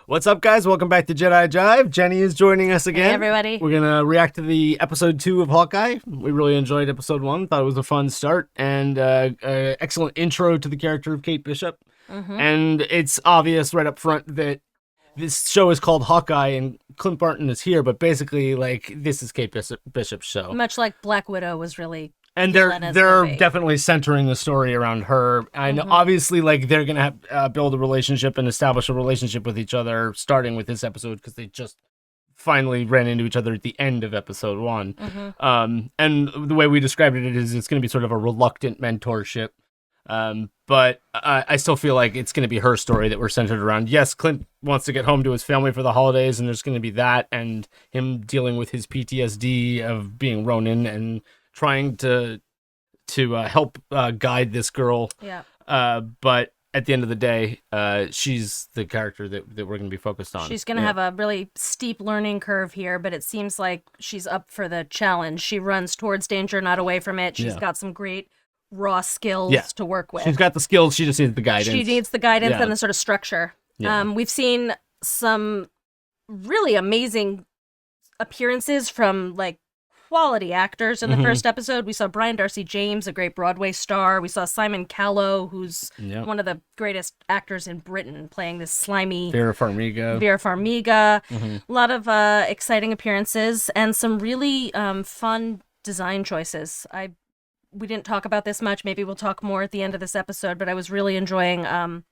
What's up, guys? Welcome back to Jedi Jive. Jenny is joining us again. Hey, everybody. We're going to react to the episode 2 of Hawkeye. We really enjoyed episode 1. Thought it was a fun start and excellent intro to the character of Kate Bishop. And it's obvious right up front that this show is called Hawkeye and Clint Barton is here, but basically, like, this is Kate Bishop's show. Much like Black Widow was really... And they're definitely centering the story around her. And obviously, like, they're going to build a relationship and establish a relationship with each other, starting with this episode, because they just finally ran into each other at the end of episode 1. And the way we described it is it's going to be sort of a reluctant mentorship. But I still feel like it's going to be her story that we're centered around. Yes, Clint wants to get home to his family for the holidays, and there's going to be that, and him dealing with his PTSD of being Ronin and trying to help guide this girl. Yeah. But at the end of the day, she's the character that we're going to be focused on. She's going to have a really steep learning curve here, but it seems like she's up for the challenge. She runs towards danger, not away from it. She's got some great raw skills to work with. She's got the skills. She just needs the guidance. She needs the guidance and the sort of structure. We've seen some really amazing appearances from, like, quality actors in the first episode. We saw Brian Darcy James, a great Broadway star. We saw Simon Callow, who's one of the greatest actors in Britain, playing this slimy Vera Farmiga. A lot of exciting appearances and some really fun design choices. We didn't talk about this much. Maybe we'll talk more at the end of this episode, but I was really enjoying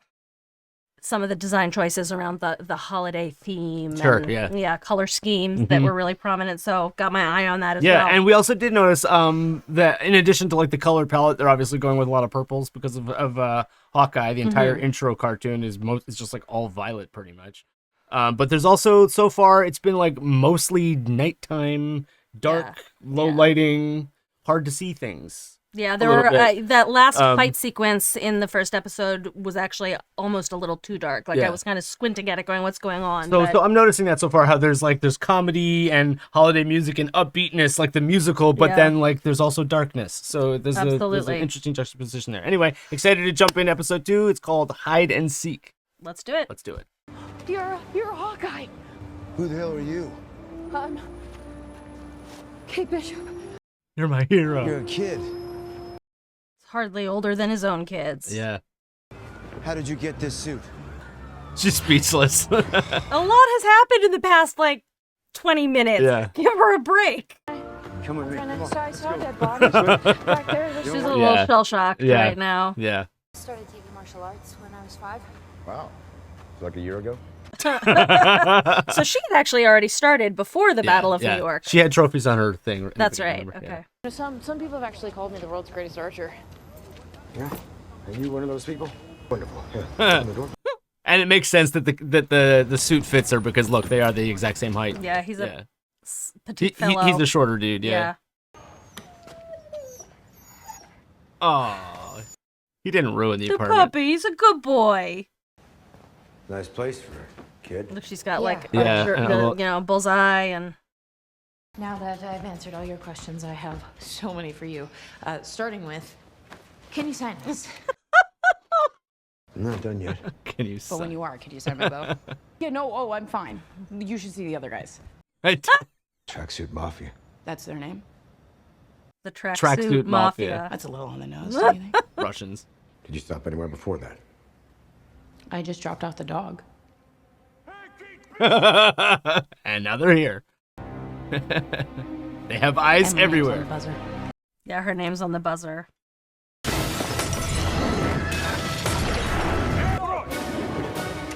some of the design choices around the holiday theme. Color schemes that were really prominent. So got my eye on that as well. Yeah, and we also did notice that in addition to, like, the color palette, they're obviously going with a lot of purples because of Hawkeye. The entire intro cartoon is just like all violet pretty much. But there's also, so far, it's been like mostly nighttime, dark, low lighting, hard to see things. Yeah, there were that last fight sequence in the first episode was actually almost a little too dark. Like I was kind of squinting at it, going, "What's going on?" So I'm noticing that so far, how there's comedy and holiday music and upbeatness, like the musical, but then like there's also darkness. So there's an interesting juxtaposition there. Anyway, excited to jump in episode 2. It's called Hide and Seek. Let's do it. Let's do it. You're a Hawkeye. Who the hell are you? Kate Bishop. You're my hero. You're a kid. Hardly older than his own kids. Yeah. How did you get this suit? She's speechless. A lot has happened in the past, like, 20 minutes. Yeah. Give her a break. Come with me. Come on. I saw dead bodies back there. She's a little shell-shocked right now. Yeah. I started taking martial arts when I was 5. Wow. It's like a year ago? So she had actually already started before the Battle of New York. She had trophies on her thing. That's right. Okay. Yeah. Some people have actually called me the world's greatest archer. Yeah? Are you one of those people? Wonderful. Yeah. Open the door. And it makes sense that the suit fits her because, look, they are the exact same height. Yeah, he's a petite fellow. He's the shorter dude, yeah. Oh, he didn't ruin the apartment. Puppy, he's a good boy. Nice place for a kid. Look, she's got like bullseye and. Now that I've answered all your questions, I have so many for you. Starting with, can you sign this? I'm not done yet. Can you? But when you are, can you sign my bow? Yeah, no. I'm fine. You should see the other guys. Tracksuit Mafia. That's their name. The Tracksuit Mafia. That's a little on the nose. Don't you think? Russians. Did you stop anywhere before that? I just dropped off the dog. And now they're here. They have eyes And my name's everywhere. on the buzzer. Yeah, her name's on the buzzer.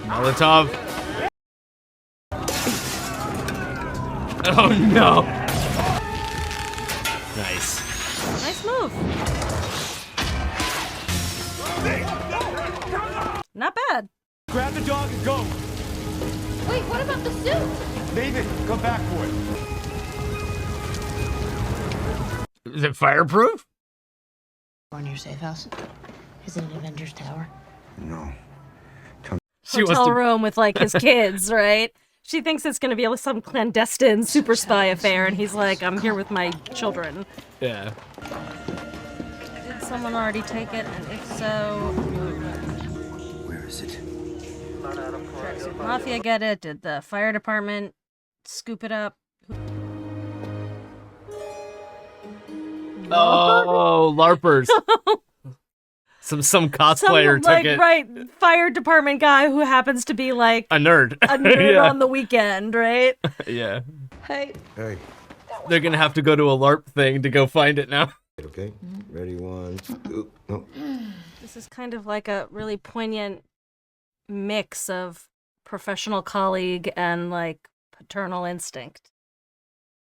Molotov. Oh no. Nice. Nice move. Not bad. Grab the dog and go. Wait, what about the suit? Leave it. Come back for it. Is it fireproof? On your safe house? Is it an Avengers Tower? No. Hotel room with like his kids, right? She thinks it's going to be some clandestine super spy affair, and he's like, I'm here with my children. Yeah. Did someone already take it? And if so... Where is it? Tracksuit Mafia get it? Did the fire department scoop it up? Oh, LARPers. Some cosplayer took like, it. right, fire department guy who happens to be like A nerd. a nerd Yeah. on the weekend, right? Yeah. Hey. Hey, They're gonna have to go to a LARP thing to go find it now. okay? Ready, one, two, no. This is kind of like a really poignant mix of professional colleague and like paternal instinct.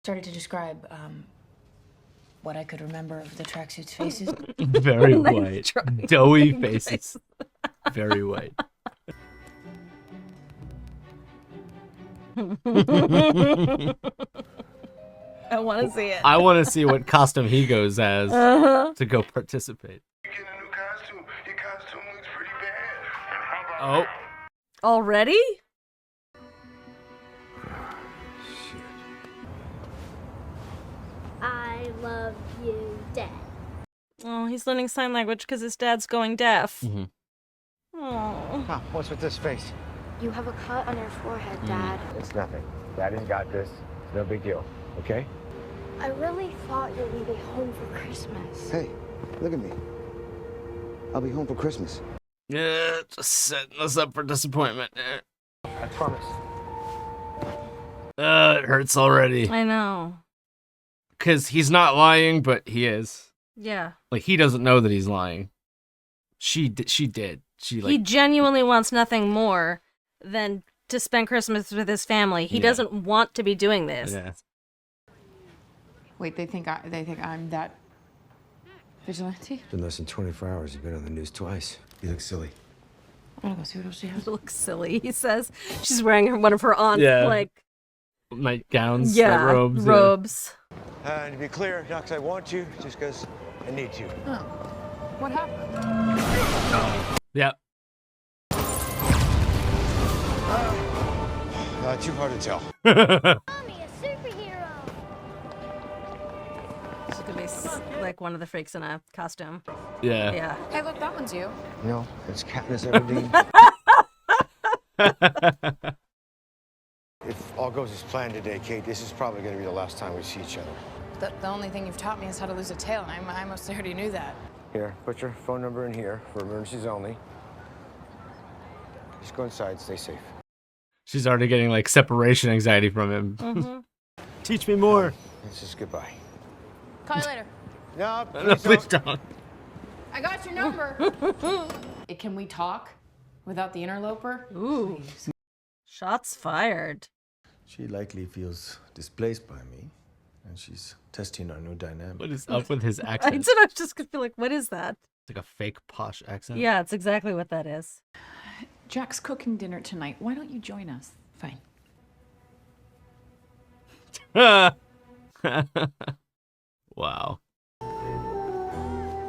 Started to describe what I could remember of the tracksuits' faces. Very Nice white. try. Doughy faces. Very white. I want to see it. I want to see what costume he goes as to go participate. Getting a new costume. Your costume looks pretty bad. And how about Oh, Already? I love you, Dad. Oh, he's learning sign language because his dad's going deaf. Mhm. Oh. Huh, what's with this face? You have a cut on your forehead, Dad. It's nothing. Daddy's got this. It's no big deal, okay? I really thought you were gonna be home for Christmas. Hey, look at me. I'll be home for Christmas. yeah, just setting us up for disappointment. I promise. It hurts already. I know. Because he's not lying, but he is. Yeah. Like, he doesn't know that he's lying. She did. She, like, He genuinely wants nothing more than to spend Christmas with his family. He Yeah. doesn't want to be doing this. yeah. Wait, they think I'm that vigilante? It's been less than 24 hours. You've been on the news twice. You look silly. I'm gonna go see what else she has. It looks silly, he says. She's wearing one of her aunt's, Yeah. like, Nightgowns, yeah, robes. robes. And to be clear, not 'cause I want to, just 'cause I need to. What happened? Yeah. Too hard to tell. Mommy, a superhero. She's gonna be like one of the freaks in a costume. Yeah. Yeah. Hey, look, that one's you. No, it's Katniss Everdeen. If all goes as planned today, Kate, this is probably going to be the last time we see each other. The only thing you've taught me is how to lose a tail, and I mostly already knew that. Here, put your phone number in here for emergencies only. Just go inside, stay safe. She's already getting, like, separation anxiety from him. Mm-hmm. Teach me more. This is goodbye. Call you later. No, No, please don't. I got your number. Can we talk without the interloper? Ooh. Shots fired. She likely feels displaced by me, and she's testing our new dynamic. What is up with his I accent? don't know, I was just gonna be like, what is that? It's like a fake posh accent. Yeah, it's exactly what that is. Jack's cooking dinner tonight. Why don't you join us? Fine. Wow.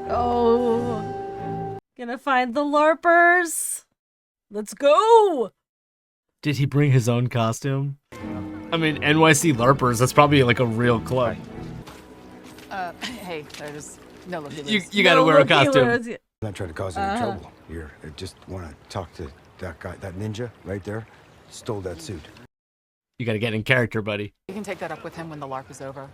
Oh. Gonna find the LARPers. Let's go. Did he bring his own costume? I mean, NYC LARPers, that's probably like a real club. Hey, there's no look at You gotta wear a costume. I'm not trying to cause any trouble here. I just want to talk to that guy, that ninja right there. Stole that suit. You gotta get in character, buddy. You can take that up with him when the LARP is over.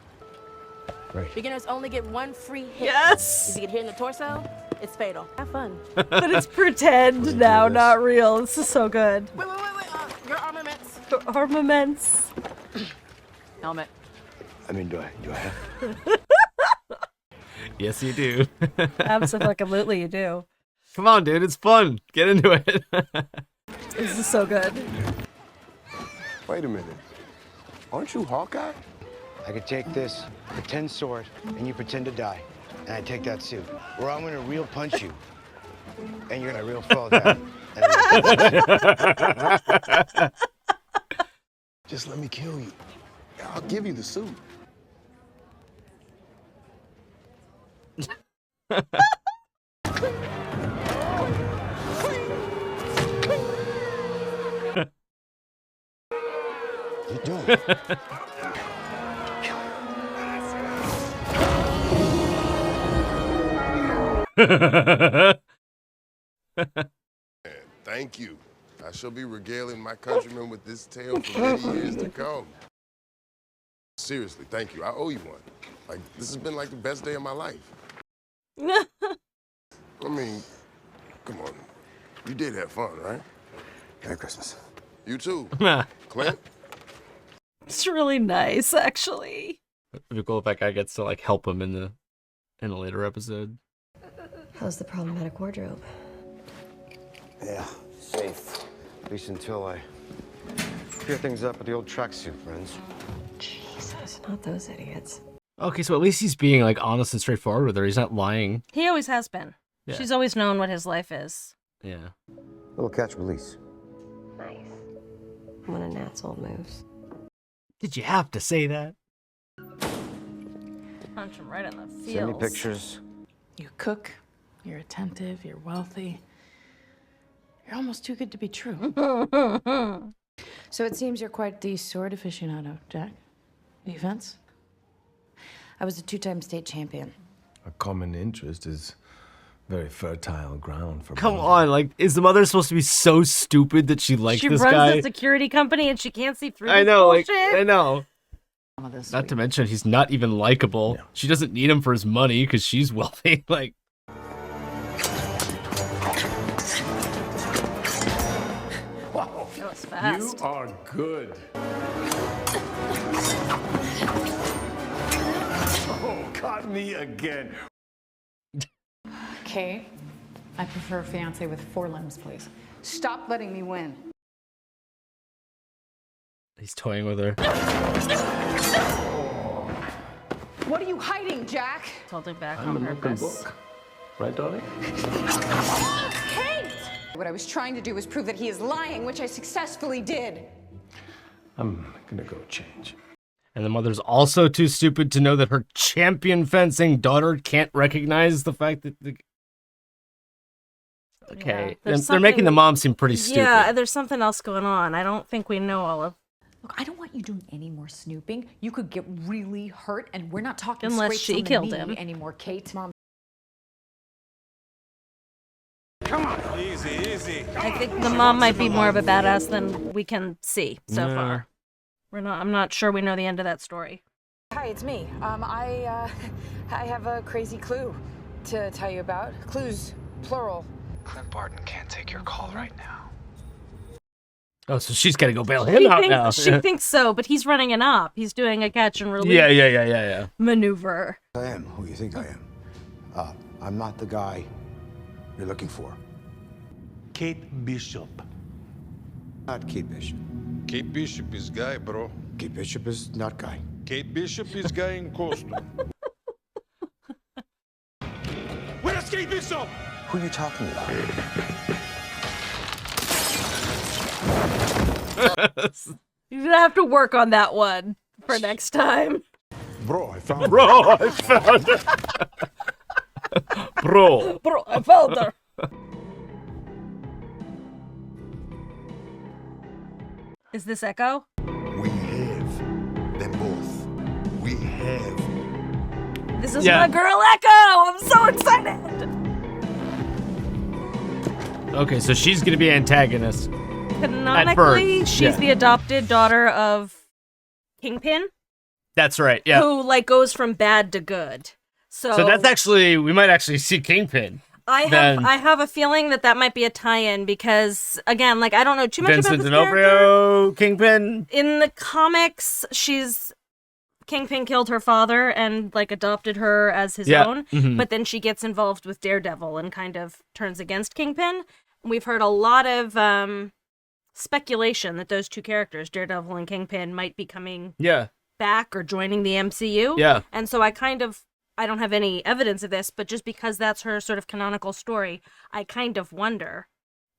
Right. Beginners only get one free hit. Yes. If you get hit in the torso, it's fatal. Have fun. But it's pretend now, not real. This is so good. Wait. Your armaments. Armaments. Helmet. I mean, do I have? Yes, you do. Absolutely, you do. Come on, dude. It's fun. Get into it. This is so good. Wait a minute. Aren't you Hawkeye? I could take this pretend sword and you pretend to die, and I take that suit. Or I'm gonna real punch you, and you're gonna real fall down. Just let me kill you. I'll give you the suit. You doing? Thank you. I shall be regaling my countrymen with this tale for many years to come. Seriously, thank you. I owe you one. Like, this has been like the best day of my life. I mean, come on. You did have fun, right? Merry Christmas. You too. Clint? It's really nice, actually. It'd be cool if that guy gets to like help him in a later episode. How's the problematic wardrobe? Yeah, safe. At least until I clear things up with the old tracksuit, friends. Jesus, not those idiots. Okay, so at least he's being like honest and straightforward with her. He's not lying. He always has been. Yeah. She's always known what his life is. Yeah. Little catch release. Nice. One of Nat's old moves. Did you have to say that? Punch him right in the feels. Send me pictures. You cook, you're attentive, you're wealthy. You're almost too good to be true. So it seems you're quite the sword aficionado, Jack. Defense? I was a 2-time state champion. A common interest is very fertile ground for Come bonding. on, like, is the mother supposed to be so stupid that she likes She this runs guy? a security company and she can't see through I this know, bullshit. like, I know. This Not to mention, he's not even likable. Yeah. She doesn't need him for his money because she's wealthy. Like, Wow. That was fast. You are good. Oh, caught me again. Okay. I prefer a fiance with 4 limbs, please. Stop letting me win. he's toying with her. What are you hiding, Jack? It's holding back I'm on an open purpose. book. Right, darling? Kate! What I was trying to do was prove that he is lying, which I successfully did. I'm gonna go change. And the mother's also too stupid to know that her champion fencing daughter can't recognize the fact that the... Okay, Yeah, they're making the mom seem pretty stupid. Yeah, there's something else going on. I don't think we know all of. Look, I don't want you doing any more snooping. You could get really hurt, and we're not talking Unless scrapes she on the killed knee him. anymore, Kate. Mom. Come on. Easy, easy. I think the mom might be more of a badass than we can see so Yeah. far. I'm not sure we know the end of that story. Hi, it's me. I have a crazy clue to tell you about. Clues, plural. Clint Barton can't take your call right now. Oh, so she's gotta go bail him out now. She thinks so, but he's running an op. He's doing a catch and release Yeah. maneuver. I am who you think I am. I'm not the guy you're looking for. Kate Bishop. Not Kate Bishop. Kate Bishop is guy, bro. Kate Bishop is not guy. Kate Bishop is guy in costume. Where's Kate Bishop? Who are you talking about? You're gonna have to work on that one for next time. Bro, I found Bro, I found her. Bro. Bro, I found her. Is this Echo? We have them both. We have. This is Yeah. my girl Echo! I'm so excited! Okay, so she's gonna be antagonist. Canonically, she's yeah. the adopted daughter of Kingpin, That's right, yeah. who like goes from bad to good. So that's actually, we might actually see Kingpin. I have a feeling that might be a tie-in because again, like I don't know too much Vincent about this character. D'Onofrio, Kingpin. In the comics, Kingpin killed her father and like adopted her as his Yeah. own, Mhm. but then she gets involved with Daredevil and kind of turns against Kingpin. We've heard a lot of speculation that those two characters, Daredevil and Kingpin, might be coming Yeah. back or joining the MCU. Yeah. And so I don't have any evidence of this, but just because that's her sort of canonical story, I kind of wonder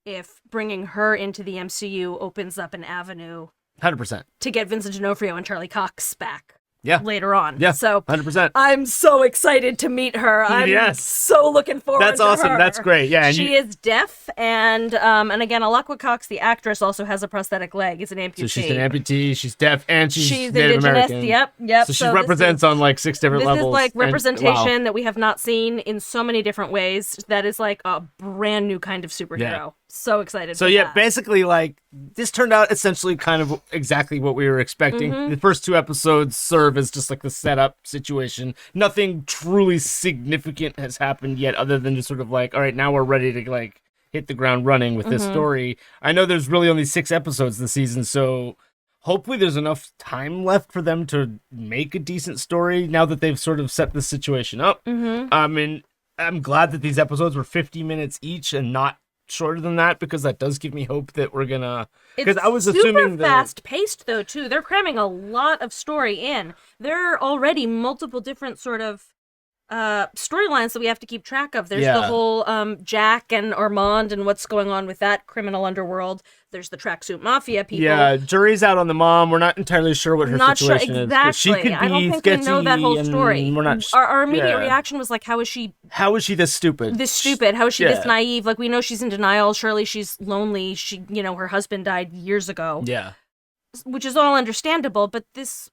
if bringing her into the MCU opens up an avenue 100%. to get Vincent D'Onofrio and Charlie Cox back. Yeah. Later on. Yeah. So 100%. I'm so excited to meet her. I'm Yes. so looking forward That's to awesome. her. That's great. Yeah. And She is deaf, and again, Alakwa Cox, the actress, also has a prosthetic leg. It's an amputee. So she's an amputee, she's deaf, and she's Native indigenous. American. Yep. So she this represents on like 6 different This levels. is like and- representation wow. that we have not seen in so many different ways. That is like a brand new kind of superhero. Yeah. so excited. So for yeah, that. basically, like, this turned out essentially kind of exactly what we were expecting. The first 2 episodes serve as just like the setup situation. Nothing truly significant has happened yet, other than just sort of like, all right, now we're ready to like hit the ground running with this story. I know there's really only 6 episodes this season, so hopefully there's enough time left for them to make a decent story now that they've sort of set this situation up. I mean, I'm glad that these episodes were 50 minutes each and not shorter than that, because that does give me hope that we're gonna, because I was assuming super fast paced though too. They're cramming a lot of story in. There are already multiple different sort of storylines that we have to keep track of. There's the whole Jack and Armand and what's going on with that criminal underworld. There's the tracksuit mafia people. Yeah, jury's out on the mom. We're not entirely sure what her situation is. Exactly. She could be I don't think sketchy, we know that whole story. We're not. Our immediate reaction was like, how is she this stupid? How is she this naive? Like, we know she's in denial. Surely she's lonely. She, her husband died years ago. Yeah. Which is all understandable, but this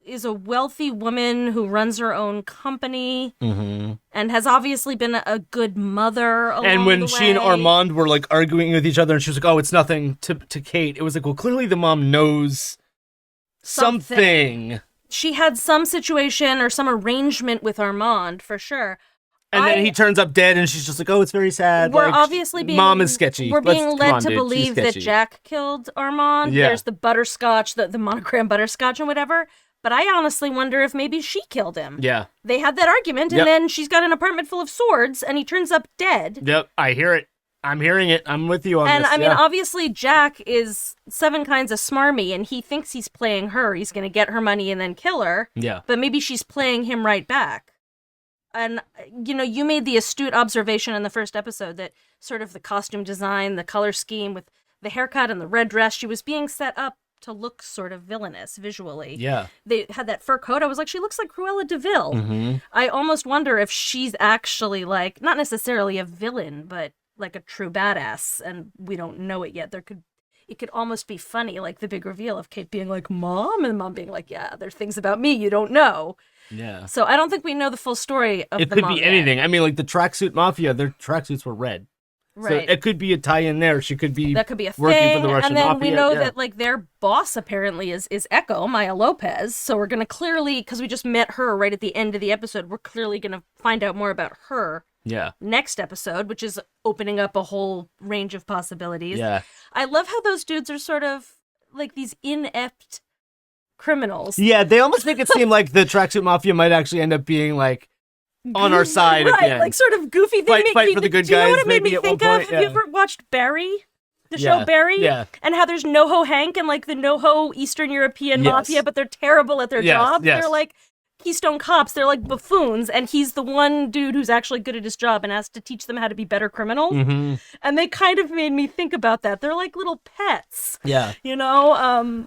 is a wealthy woman who runs her own company and has obviously been a good mother along And when the she and way. Armand were like arguing with each other, and she was like, "Oh, it's nothing," to Kate, it was like, well, clearly the mom knows something. She had some situation or some arrangement with Armand for sure. And then he turns up dead, and she's just like, "Oh, it's very sad." We're like, obviously being mom is sketchy. We're being Come led on, to dude, believe she's that sketchy. Jack killed Armand. Yeah. There's the butterscotch, the monogram butterscotch and whatever. But I honestly wonder if maybe she killed him. Yeah. They had that argument, and then she's got an apartment full of swords, and he turns up dead. Yep, I hear it. I'm hearing it. I'm with you on And this. I mean, obviously, Jack is 7 kinds of smarmy, and he thinks he's playing her. He's going to get her money and then kill her. Yeah. But maybe she's playing him right back. And, you made the astute observation in the first episode that sort of the costume design, the color scheme with the haircut and the red dress, she was being set up to look sort of villainous visually. Yeah. They had that fur coat. I was like, she looks like Cruella DeVille. I almost wonder if she's actually like, not necessarily a villain, but like a true badass, and we don't know it yet. It could almost be funny, like the big reveal of Kate being like, "Mom," and Mom being like, "Yeah, there's things about me you don't know." Yeah. So I don't think we know the full story of It the could mom be yet. anything. I mean, like the tracksuit mafia, their tracksuits were red. Right. So it could be a tie-in there. She could be That could be a working thing, for the Russian and then mafia. we know yeah. that like their boss apparently is Echo, Maya Lopez. So we're gonna clearly, because we just met her right at the end of the episode, we're clearly gonna find out more about her Yeah. next episode, which is opening up a whole range of possibilities. Yeah. I love how those dudes are sort of like these inept criminals. Yeah, they almost make it seem like the tracksuit mafia might actually end up being like on our side right, at the end. like sort of goofy. They Fight for the good do you know guys, what it made maybe me at one think of? point, Have you yeah. ever watched Barry? The Yeah, show Barry? yeah. And how there's NoHo Hank and like the NoHo Eastern European Yes. mafia, but they're terrible at their Yes, job. yes. They're like Keystone Cops. They're like buffoons, and he's the one dude who's actually good at his job and has to teach them how to be better criminals. And they kind of made me think about that. They're like little pets. Yeah.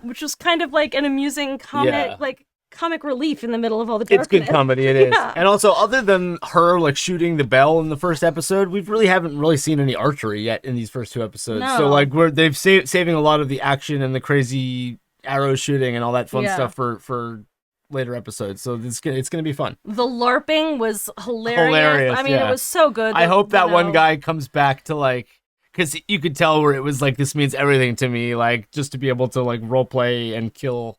Which was kind of like an amusing comic, Yeah. like comic relief in the middle of all the darkness. It's good comedy, it is. Yeah. And also, other than her like shooting the bell in the first episode, we haven't really seen any archery yet in these first 2 episodes. No. So like they've saving a lot of the action and the crazy arrow shooting and all that fun Yeah. stuff for later episodes. So it's gonna be fun. The LARPing was hilarious. Hilarious, I mean, yeah. it was so good. I hope that one know- guy comes back to like, because you could tell where it was like, this means everything to me, like just to be able to like role play and kill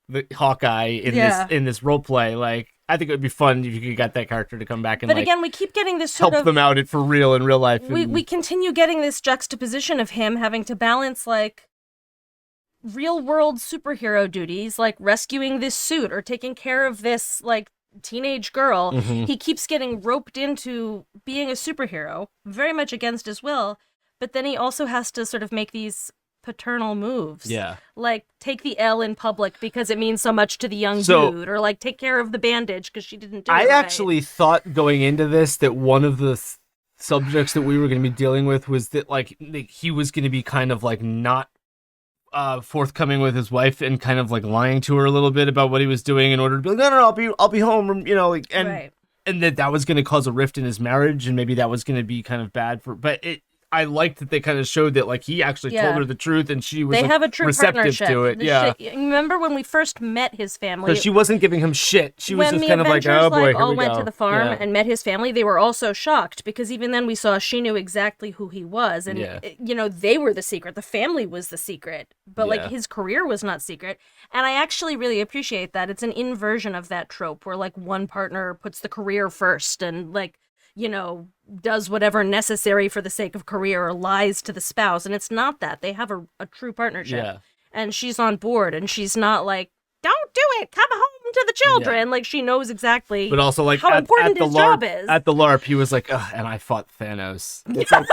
the Hawkeye in this role play. Like, I think it would be fun if you could get that character to come back and But like again, we keep getting this sort help of them out for real in real life. we continue getting this juxtaposition of him having to balance like real world superhero duties, like rescuing this suit or taking care of this like teenage girl. He keeps getting roped into being a superhero, very much against his will, but then he also has to sort of make these paternal moves. Yeah. Like take the L in public because it means so much to the young So- dude, or like take care of the bandage because she didn't do I it right. actually thought going into this that one of the subjects that we were going to be dealing with was that like he was going to be kind of like not forthcoming with his wife and kind of like lying to her a little bit about what he was doing in order to be like, no, I'll be home, like, and Right. and that was going to cause a rift in his marriage, and maybe that was going to be kind of bad but I liked that they kind of showed that like he actually told her the truth and she was they like, have a true receptive partnership to it. Remember when we first met his family? Because she wasn't giving him shit. She was when just the kind of like, Avengers oh boy, all here we went go. to the farm and met his family, they were also shocked because even then we saw she knew exactly who he was, and they were the secret. The family was the secret, but like his career was not secret. And I actually really appreciate that. It's an inversion of that trope where like one partner puts the career first and like, does whatever necessary for the sake of career or lies to the spouse. And it's not that. They have a true partnership. Yeah. And she's on board and she's not like, don't do it. Come home to the children. Yeah. Like she knows exactly but also, like, how important his job is. At the LARP, he was like, ugh, and I fought Thanos. It's like,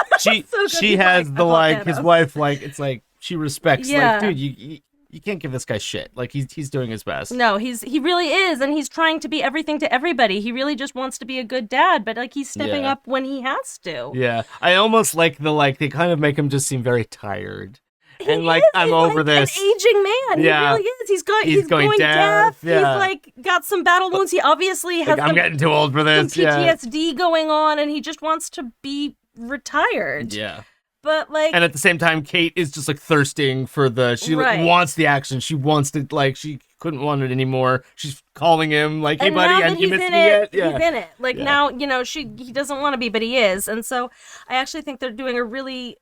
she has the like, his wife, like, it's like, she respects, like, dude, you can't give this guy shit. Like, he's doing his best. No, he really is, and he's trying to be everything to everybody. He really just wants to be a good dad, but like he's stepping up when he has to. Yeah, I almost like they kind of make him just seem very tired. And like I'm over like this. An aging man. Yeah. He really is. He's going deaf. Yeah. He's like got some battle wounds. He obviously has. I'm getting too old for this. Some PTSD going on, and he just wants to be retired. Yeah. But like, and at the same time, Kate is just like thirsting for she like, wants the action. She wants to like she couldn't want it anymore. She's calling him like, "Hey, buddy, and you missed me yet?" Yeah. He's in it. Like now, he doesn't want to be, but he is. And so I actually think they're doing a really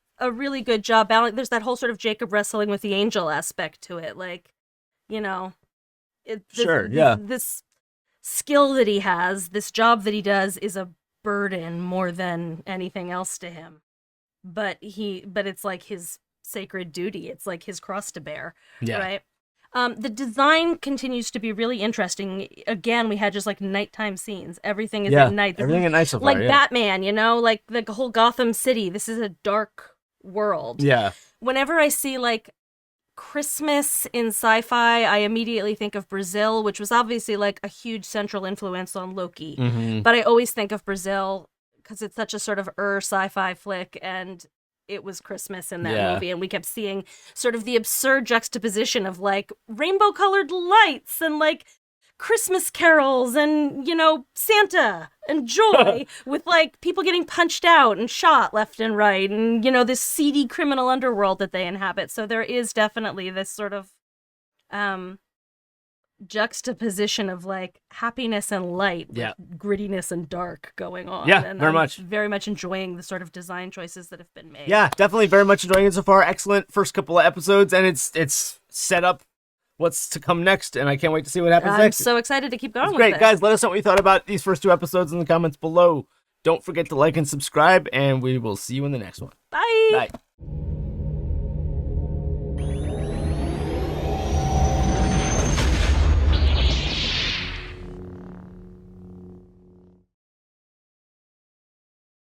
good job. There's that whole sort of Jacob wrestling with the angel aspect to it. Like, this skill that he has, this job that he does, is a burden more than anything else to him. But it's like his sacred duty. It's like his cross to bear, right? The design continues to be really interesting. Again, we had just like nighttime scenes. Everything is at night. Everything at night so far, like Batman, like the whole Gotham City. This is a dark world. Yeah. Whenever I see like Christmas in sci-fi, I immediately think of Brazil, which was obviously like a huge central influence on Loki. Mm-hmm. But I always think of Brazil because it's such a sort of sci-fi flick, and it was Christmas in that movie, and we kept seeing sort of the absurd juxtaposition of like rainbow-colored lights and like Christmas carols and, Santa and joy with like people getting punched out and shot left and right and, this seedy criminal underworld that they inhabit. So there is definitely this sort of juxtaposition of like happiness and light with grittiness and dark going on. Yeah, and very I'm much. Very much enjoying the sort of design choices that have been made. Yeah, definitely very much enjoying it so far. Excellent first couple of episodes, and it's set up what's to come next, and I can't wait to see what happens next. I'm so excited to keep going with great. it. Guys, let us know what you thought about these first 2 episodes in the comments below. Don't forget to like and subscribe, and we will see you in the next one. Bye. Bye.